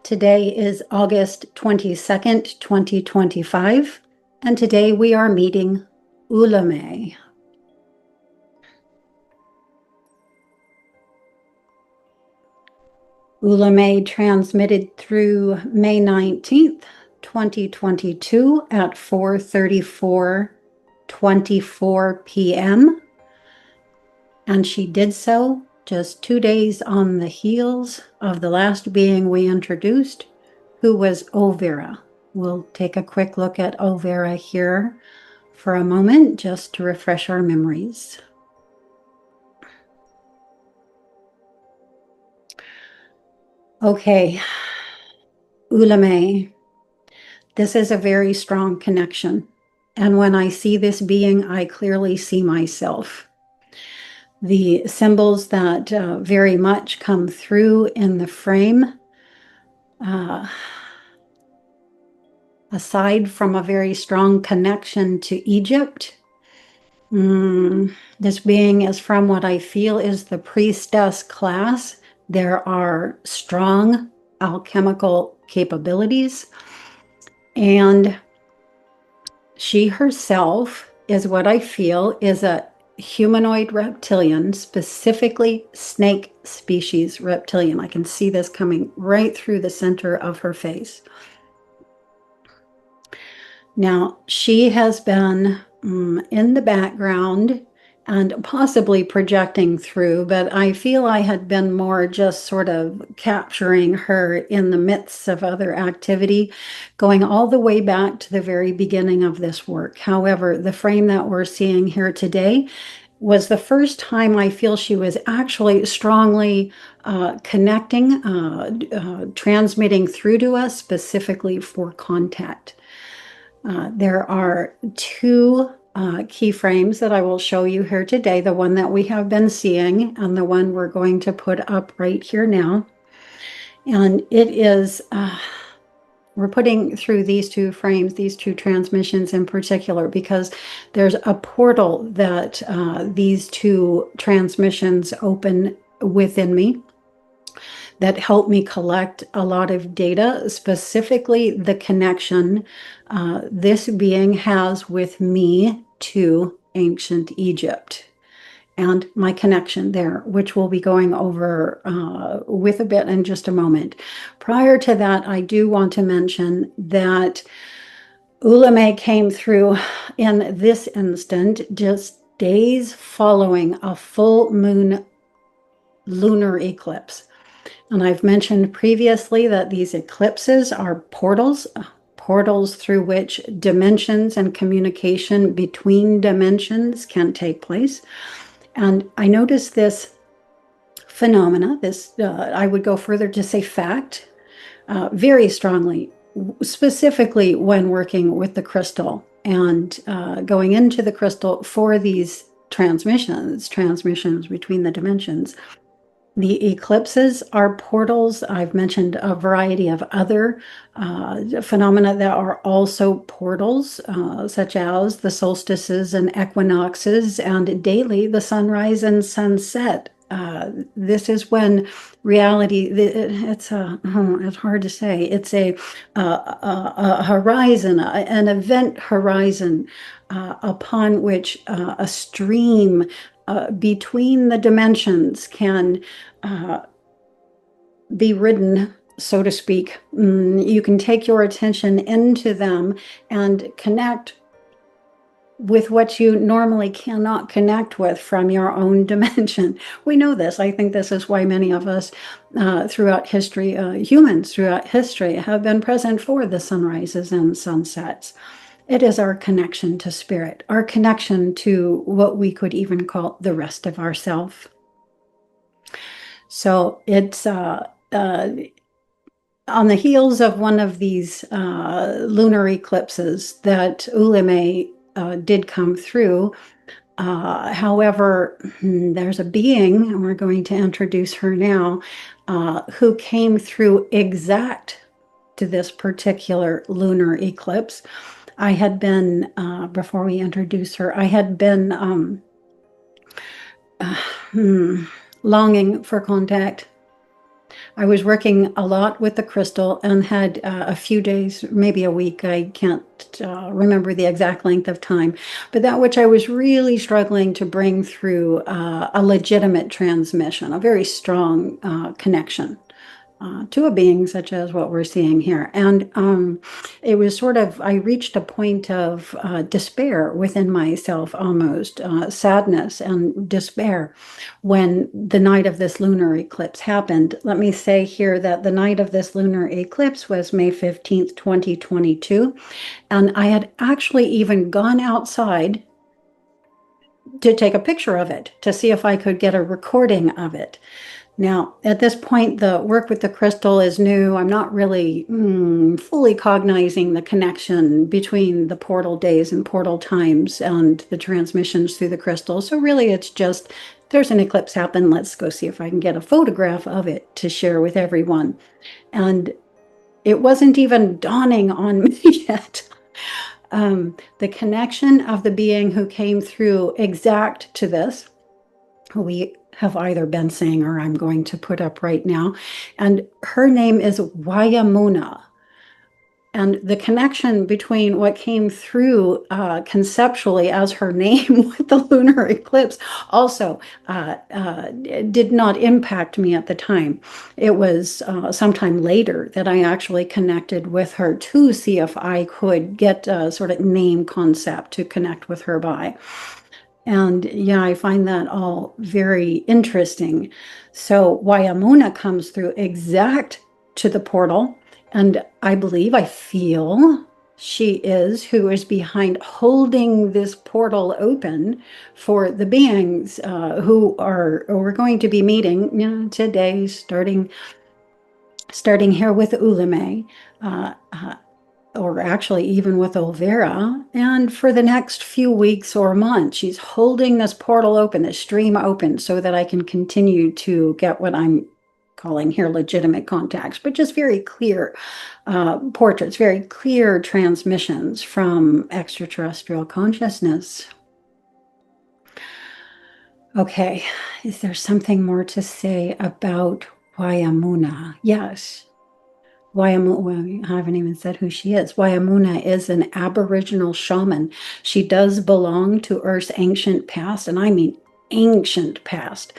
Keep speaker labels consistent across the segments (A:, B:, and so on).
A: Today is August 22nd, 2025, and today we are meeting Ullime. Ullime transmitted through May 19th, 2022 at 4:34:24 p.m. And she did so just 2 days on the heels of the last being we introduced, who was Olvera. We'll take a quick look at Olvera here for a moment, just to refresh our memories. Okay, Ullime. This is a very strong connection. And when I see this being, I clearly see myself. The symbols that very much come through in the frame, aside from a very strong connection to Egypt, this being is from what I feel is the priestess class. There are strong alchemical capabilities, and she herself is what I feel is a humanoid reptilian, specifically snake species reptilian. I can see this coming right through the center of her face. Now, she has been in the background and possibly projecting through, but I feel I had been more just sort of capturing her in the midst of other activity, going all the way back to the very beginning of this work. However, the frame that we're seeing here today was the first time I feel she was actually strongly connecting, transmitting through to us specifically for contact. There are two keyframes that I will show you here today, the one that we have been seeing and the one we're going to put up right here now. And it is, we're putting through these two frames, these two transmissions in particular, because there's a portal that these two transmissions open within me that help me collect a lot of data, specifically the connection this being has with me to ancient Egypt and my connection there, which we'll be going over with a bit in just a moment. Prior to that, I do want to mention that Ullime came through in this instant just days following a full moon lunar eclipse. And I've mentioned previously that these eclipses are portals through which dimensions and communication between dimensions can take place. And I noticed this phenomena, I would go further to say fact, very strongly, specifically when working with the crystal and going into the crystal for these transmissions between the dimensions. The eclipses are portals. I've mentioned a variety of other phenomena that are also portals, such as the solstices and equinoxes, and daily the sunrise and sunset. This is when reality, it's hard to say. It's a horizon, an event horizon upon which a stream between the dimensions can be ridden, so to speak. You can take your attention into them and connect with what you normally cannot connect with from your own dimension. We know this. I think this is why many of us throughout history, humans throughout history, have been present for the sunrises and sunsets. It is our connection to spirit, our connection to what we could even call the rest of ourself. So it's on the heels of one of these lunar eclipses that Ullime did come through. However, there's a being, and we're going to introduce her now, who came through exact to this particular lunar eclipse. I had been, before we introduce her, I had been longing for contact. I was working a lot with the crystal and had a few days, maybe a week, I can't remember the exact length of time, but that which I was really struggling to bring through a legitimate transmission, a very strong connection to a being such as what we're seeing here. And it was sort of, I reached a point of despair within myself, almost sadness and despair when the night of this lunar eclipse happened. Let me say here that the night of this lunar eclipse was May 15th, 2022. And I had actually even gone outside to take a picture of it, to see if I could get a recording of it. Now, at this point, the work with the crystal is new. I'm not really fully cognizing the connection between the portal days and portal times and the transmissions through the crystal. So really, it's just, there's an eclipse happen. Let's go see if I can get a photograph of it to share with everyone. And it wasn't even dawning on me yet. The connection of the being who came through exact to this, we have either been saying or I'm going to put up right now. And her name is Huayamuna. And the connection between what came through conceptually as her name with the lunar eclipse also did not impact me at the time. It was sometime later that I actually connected with her to see if I could get a sort of name concept to connect with her by. And yeah, I find that all very interesting. So Huayamuna comes through exact to the portal. And I believe, I feel she is who is behind holding this portal open for the beings who we're going to be meeting today, starting here with Ullime. Or actually even with Olvera, and for the next few weeks or months, she's holding this portal open, this stream open, so that I can continue to get what I'm calling here legitimate contacts, but just very clear portraits, very clear transmissions from extraterrestrial consciousness. Okay, is there something more to say about Huayamuna? Yes. Huayamuna, I haven't even said who she is. Huayamuna is an aboriginal shaman. She does belong to Earth's ancient past, and I mean ancient past.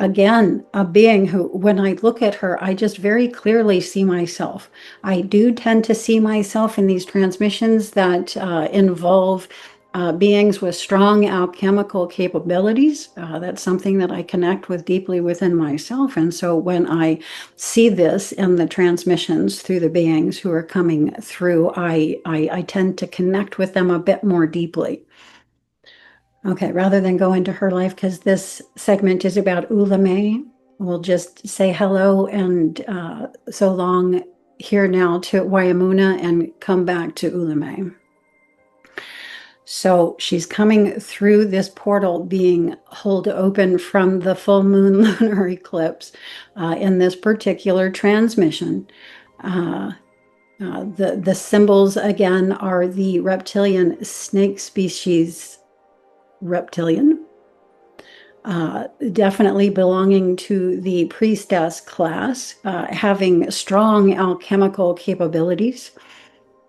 A: Again, a being who, when I look at her, I just very clearly see myself. I do tend to see myself in these transmissions that involve beings with strong alchemical capabilities. That's something that I connect with deeply within myself. And so when I see this in the transmissions through the beings who are coming through, I tend to connect with them a bit more deeply. Okay, rather than go into her life, because this segment is about Ullime, we'll just say hello and so long here now to Huayamuna and come back to Ullime. So she's coming through this portal being held open from the full moon lunar eclipse in this particular transmission. The symbols again are the reptilian snake species reptilian, definitely belonging to the priestess class, having strong alchemical capabilities,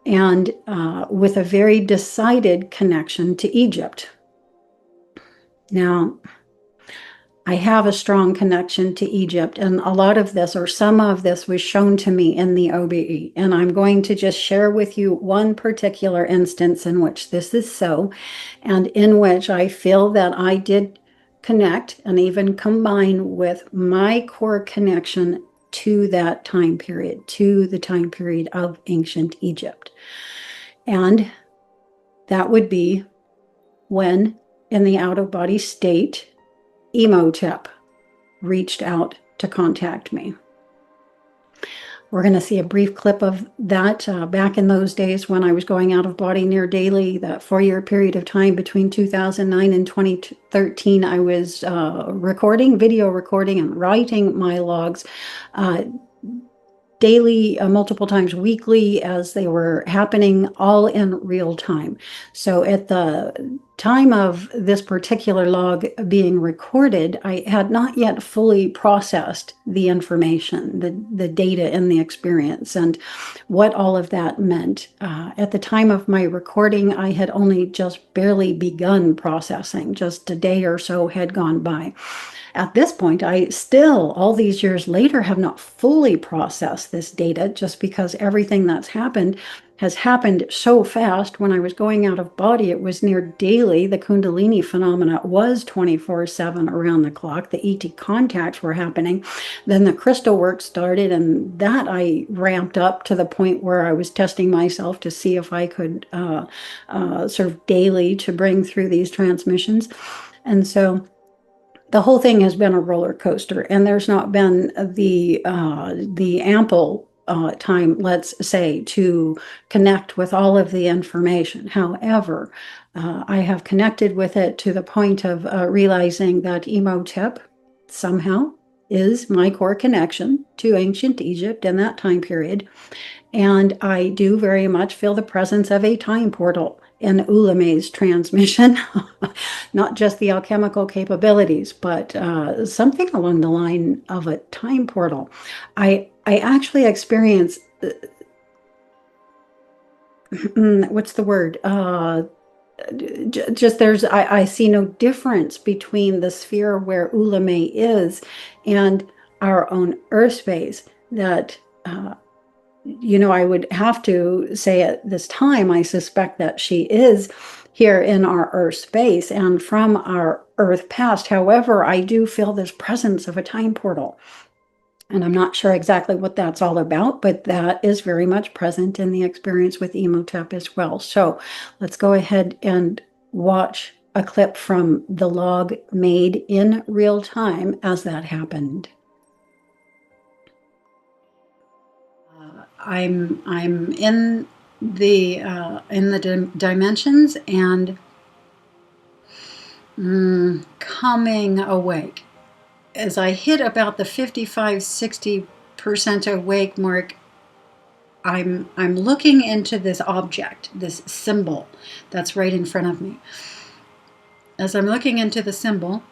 A: and with a very decided connection to Egypt. Now, I have a strong connection to Egypt, and a lot of this, or some of this, was shown to me in the OBE. And I'm going to just share with you one particular instance in which this is so, and in which I feel that I did connect and even combine with my core connection to that time period, to the time period of ancient Egypt. And that would be when, in the out-of-body state, Emotep reached out to contact me. We're going to see a brief clip of that back in those days when I was going out of body near daily, that 4-year period of time between 2009 and 2013. I was recording, video recording, and writing my logs daily, multiple times weekly, as they were happening, all in real time. So at the time of this particular log being recorded, I had not yet fully processed the information, the data in the experience, and what all of that meant. At the time of my recording, I had only just barely begun processing. Just a day or so had gone by. At this point, I still, all these years later, have not fully processed this data, just because everything that's happened has happened so fast. When I was going out of body, it was near daily. The Kundalini phenomena was 24/7 around the clock. The ET contacts were happening. Then the crystal work started, and that I ramped up to the point where I was testing myself to see if I could sort of daily to bring through these transmissions. And so the whole thing has been a roller coaster, and there's not been the ample time, let's say, to connect with all of the information. However, I have connected with it to the point of realizing that Imhotep somehow is my core connection to ancient Egypt in that time period. And I do very much feel the presence of a time portal in Ullime's transmission, not just the alchemical capabilities, but something along the line of a time portal. I actually experience, what's the word? Just I see no difference between the sphere where Ullime is and our own Earth space. That I would have to say at this time, I suspect that she is here in our Earth space and from our Earth past. However, I do feel this presence of a time portal. And I'm not sure exactly what that's all about, but that is very much present in the experience with Imhotep as well. So let's go ahead and watch a clip from the log made in real time as that happened. I'm in the dimensions and coming awake. As I hit about the 55-60% awake mark, I'm looking into this object, this symbol that's right in front of me. As I'm looking into the symbol,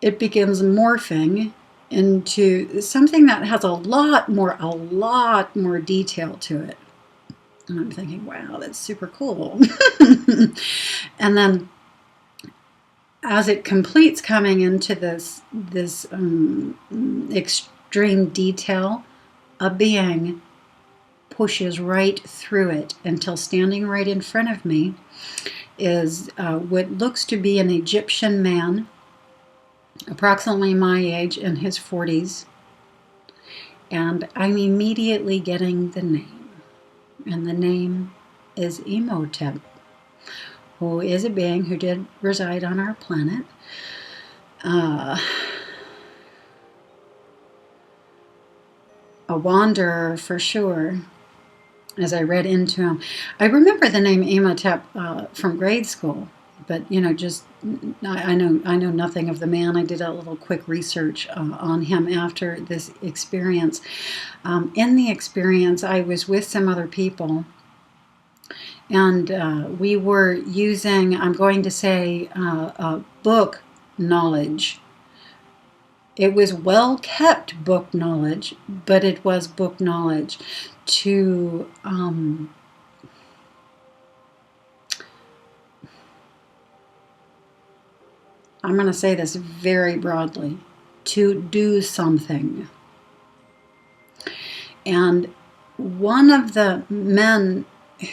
A: it begins morphing into something that has a lot more detail to it. And I'm thinking, wow, that's super cool. And then as it completes coming into this extreme detail, a being pushes right through it until standing right in front of me is what looks to be an Egyptian man, approximately my age, in his 40s. And I'm immediately getting the name. And the name is Imhotep, who is a being who did reside on our planet. A wanderer for sure, as I read into him. I remember the name Imhotep from grade school, but I know nothing of the man. I did a little quick research on him after this experience. In the experience, I was with some other people, and we were using, I'm going to say, book knowledge. It was well-kept book knowledge, but it was book knowledge to I'm going to say this very broadly, to do something. And one of the men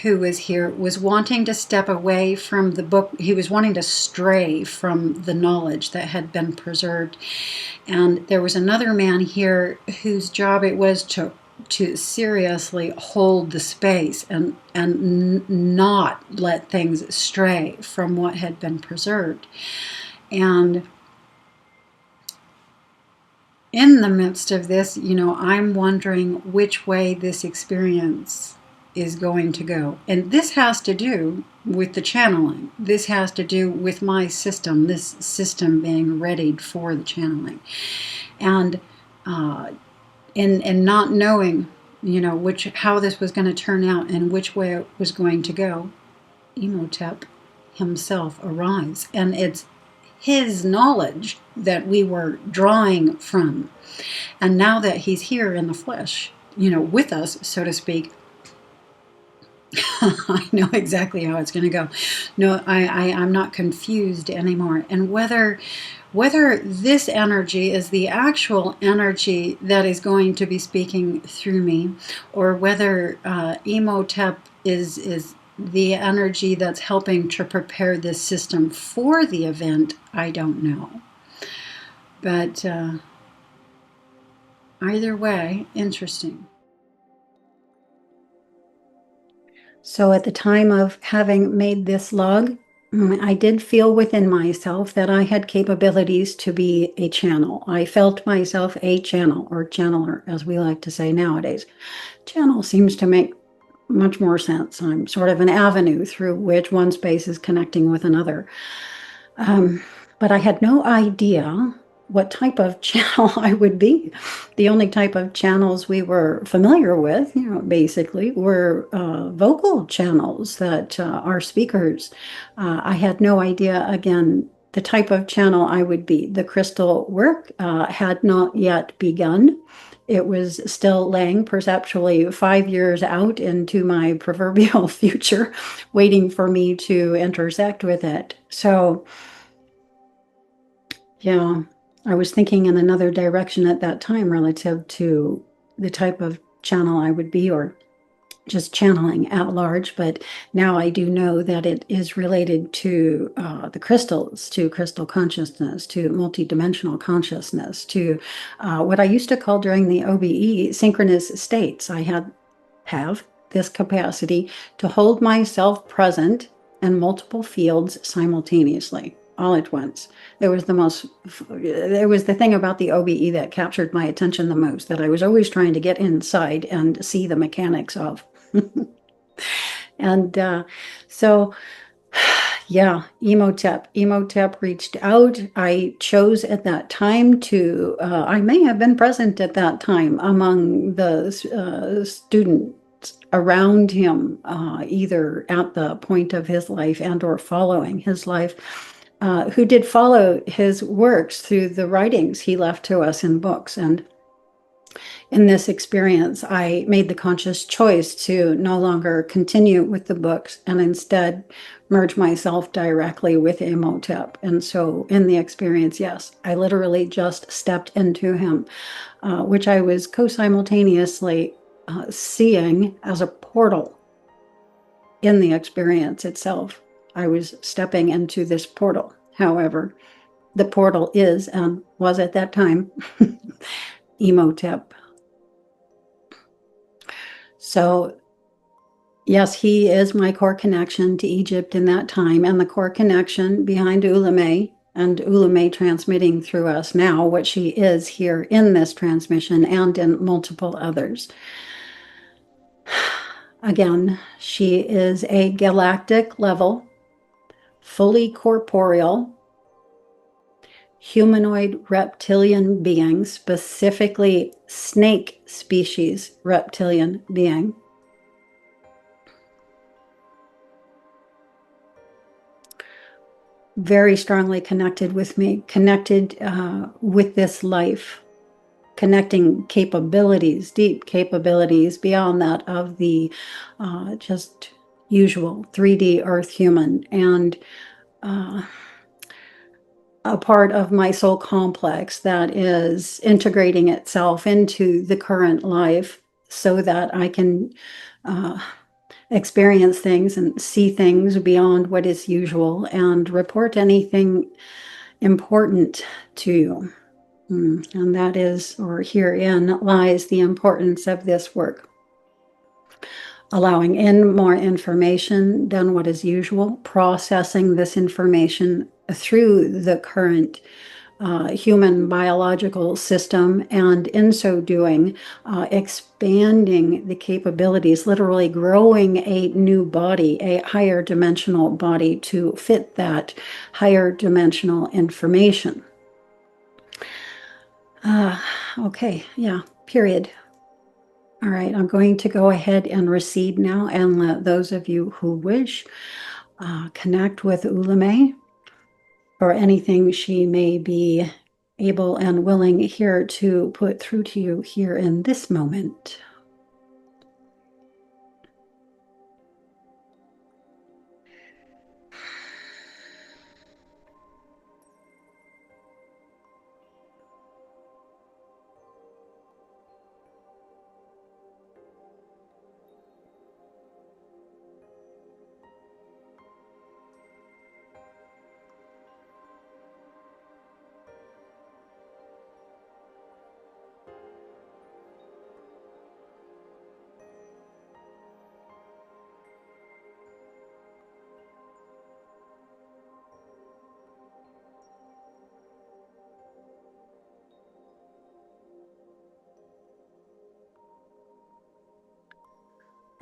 A: who was here was wanting to step away from the book. He was wanting to stray from the knowledge that had been preserved. And there was another man here whose job it was to seriously hold the space and not let things stray from what had been preserved. And in the midst of this, I'm wondering which way this experience is going to go. And this has to do with the channeling. This has to do with my system, this system being readied for the channeling. And in not knowing, how this was going to turn out and which way it was going to go, Imhotep himself arrives. And it's his knowledge that we were drawing from. And now that he's here in the flesh, with us, so to speak, I know exactly how it's going to go. No, I'm not confused anymore. And whether this energy is the actual energy that is going to be speaking through me, or whether Imhotep is the energy that's helping to prepare this system for the event, I don't know. But either way, interesting. So at the time of having made this log, I did feel within myself that I had capabilities to be a channel. I felt myself a channel, or channeler, as we like to say nowadays. Channel seems to make much more sense. I'm sort of an avenue through which one space is connecting with another. But I had no idea what type of channel I would be. The only type of channels we were familiar with, basically, were vocal channels that are speakers. I had no idea, again, the type of channel I would be. The crystal work had not yet begun. It was still laying perceptually 5 years out into my proverbial future, waiting for me to intersect with it. So, yeah, I was thinking in another direction at that time relative to the type of channel I would be, or just channeling at large. But now I do know that it is related to the crystals, to crystal consciousness, to multidimensional consciousness, to what I used to call during the OBE synchronous states. I have this capacity to hold myself present in multiple fields simultaneously, all at once. There was the thing about the OBE that captured my attention the most, that I was always trying to get inside and see the mechanics of. And so, yeah, Imhotep reached out. I chose at that time to, I may have been present at that time among the students around him, either at the point of his life and or following his life, who did follow his works through the writings he left to us in books. And in this experience, I made the conscious choice to no longer continue with the books and instead merge myself directly with Imhotep. And so in the experience, yes, I literally just stepped into him, which I was co-simultaneously seeing as a portal in the experience itself. I was stepping into this portal. However, the portal is and was at that time Imhotep. So, yes, he is my core connection to Egypt in that time, and the core connection behind Ullime, and Ullume transmitting through us now, what she is here in this transmission and in multiple others. Again, she is a galactic level, fully corporeal, humanoid reptilian being, specifically snake species reptilian being. Very strongly connected with me, connected with this life, connecting capabilities, deep capabilities beyond that of the just usual 3D Earth human, and a part of my soul complex that is integrating itself into the current life so that I can experience things and see things beyond what is usual and report anything important to you. And that is, or herein lies the importance of this work. Allowing in more information than what is usual, processing this information through the current human biological system, and in so doing, expanding the capabilities, literally growing a new body, a higher dimensional body to fit that higher dimensional information. Okay, yeah, period. All right, I'm going to go ahead and recede now and let those of you who wish connect with Ullime or anything she may be able and willing here to put through to you here in this moment.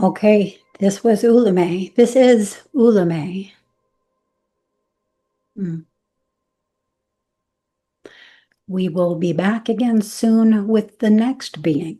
A: Okay, this was Ullime. This is Ullime. We will be back again soon with the next being.